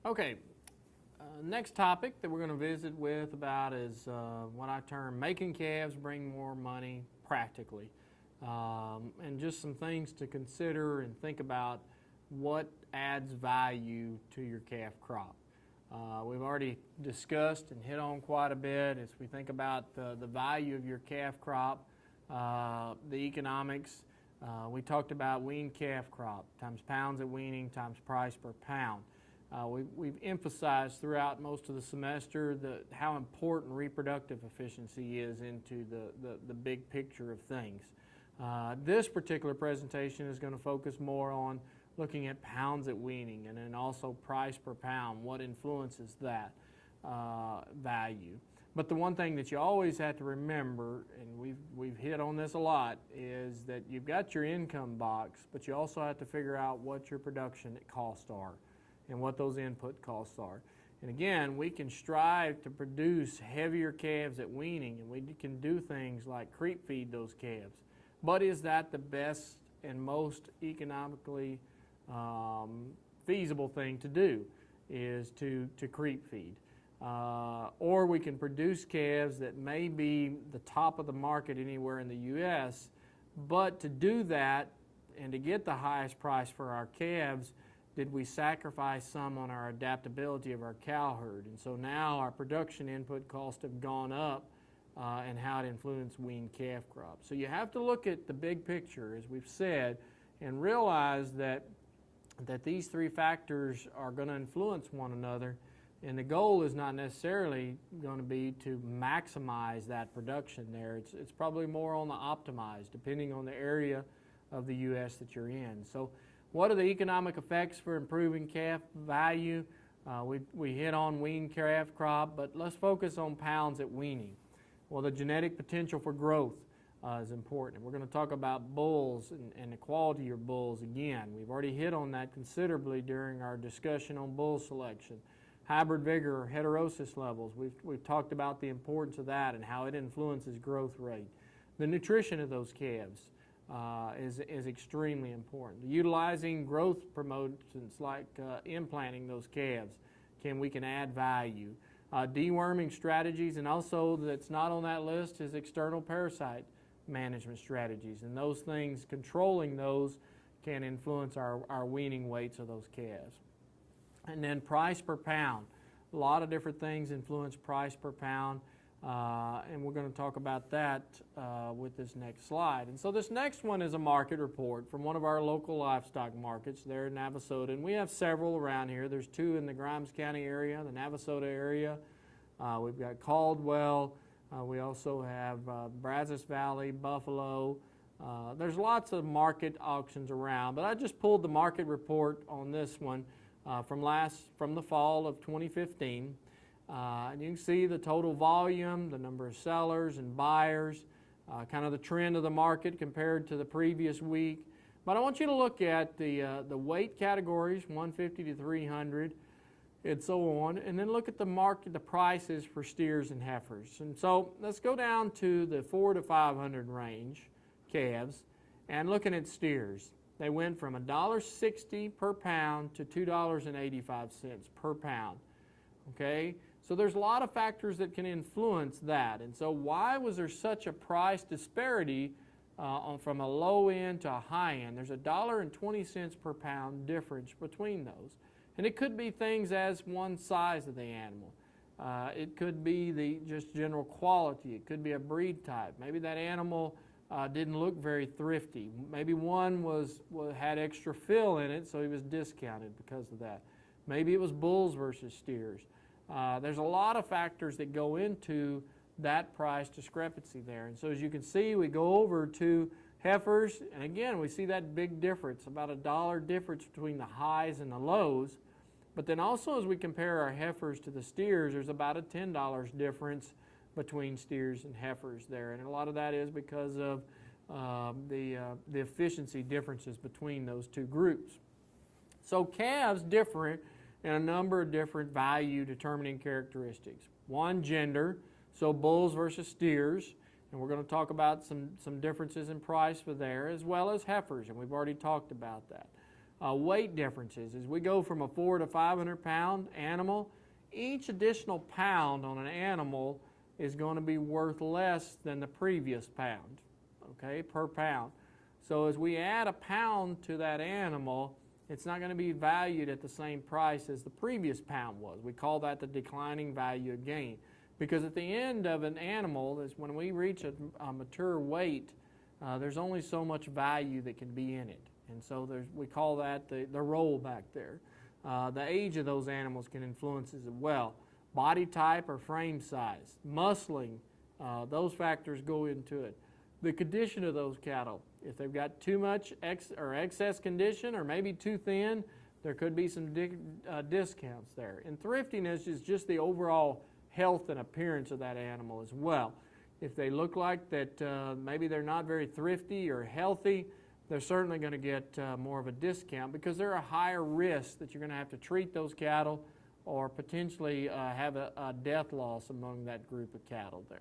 Okay, next topic that we're going to visit with about is what I term making calves bring more money practically. And just some things to consider and think about what adds value to your calf crop. We've already discussed and hit on quite a bit as we think about the value of your calf crop, the economics. We talked about weaned calf crop times pounds at weaning times price per pound. We've emphasized throughout most of the semester how important reproductive efficiency is into the big picture of things. This particular presentation is going to focus more on looking at pounds at weaning and then also price per pound, what influences that value. But the one thing that you always have to remember, and we've hit on this a lot, is that you've got your income box, but you also have to figure out what your production costs are and what those input costs are. And again, we can strive to produce heavier calves at weaning, and we can do things like creep feed those calves. But is that the best and most economically feasible thing to do, is to creep feed? Or we can produce calves that may be the top of the market anywhere in the U.S., but to do that and to get the highest price for our calves, did we sacrifice some on our adaptability of our cow herd? And so now our production input costs have gone up and how it influenced weaned calf crop. So you have to look at the big picture, as we've said, and realize that these three factors are going to influence one another, and the goal is not necessarily going to be to maximize that production there. It's probably more on the optimize, depending on the area of the U.S. that you're in. So what are the economic effects for improving calf value? We hit on weaned calf crop, but let's focus on pounds at weaning. Well, the genetic potential for growth is important. We're going to talk about bulls and the quality of your bulls again. We've already hit on that considerably during our discussion on bull selection. Hybrid vigor or heterosis levels, we've talked about the importance of that and how it influences growth rate. The nutrition of those calves is extremely important. Utilizing growth promotions like implanting those calves, we can add value. Deworming strategies, and also that's not on that list is external parasite management strategies, and those things, controlling those, can influence our weaning weights of those calves. And then price per pound. A lot of different things influence price per pound, and we're going to talk about that with this next slide. And so this next one is a market report from one of our local livestock markets there in Navasota, and we have several around here. There's two in the Grimes County area, the Navasota area. We've got Caldwell. We also have Brazos Valley, Buffalo. There's lots of market auctions around, but I just pulled the market report on this one from the fall of 2015. And you can see the total volume, the number of sellers and buyers, kind of the trend of the market compared to the previous week. But I want you to look at the weight categories, 150 to 300, and so on, and then look at the prices for steers and heifers. And so let's go down to the 400 to 500 range calves and looking at steers. They went from $1.60 per pound to $2.85 per pound. Okay, so there's a lot of factors that can influence that. And so why was there such a price disparity from a low end to a high end? There's $1.20 per pound difference between those. And it could be things as one size of the animal. It could be the just general quality. It could be a breed type. Maybe that animal didn't look very thrifty. Maybe one had extra fill in it, so he was discounted because of that. Maybe it was bulls versus steers. There's a lot of factors that go into that price discrepancy there. And so as you can see, we go over to heifers, and again, we see that big difference, about $1 difference between the highs and the lows. But then also as we compare our heifers to the steers, there's about a $10 difference between steers and heifers there. And a lot of that is because of the efficiency differences between those two groups. So calves differ in a number of different value determining characteristics. One, gender, so bulls versus steers, and we're going to talk about some differences in price for there, as well as heifers, and we've already talked about that. weight differences. As we go from a 400 to 500 pound animal, each additional pound on an animal is going to be worth less than the previous pound, okay, per pound. So as we add a pound to that animal, it's not going to be valued at the same price as the previous pound was. We call that the declining value of gain. Because at the end of an animal, is when we reach a mature weight, there's only so much value that can be in it. And so we call that the rollback there. The age of those animals can influence as well. Body type or frame size, muscling, those factors go into it. The condition of those cattle, if they've got too much excess condition or maybe too thin, there could be some discounts there. And thriftiness is just the overall health and appearance of that animal as well. If they look like that maybe they're not very thrifty or healthy, they're certainly going to get more of a discount because they're a higher risk that you're going to have to treat those cattle or potentially have a death loss among that group of cattle there.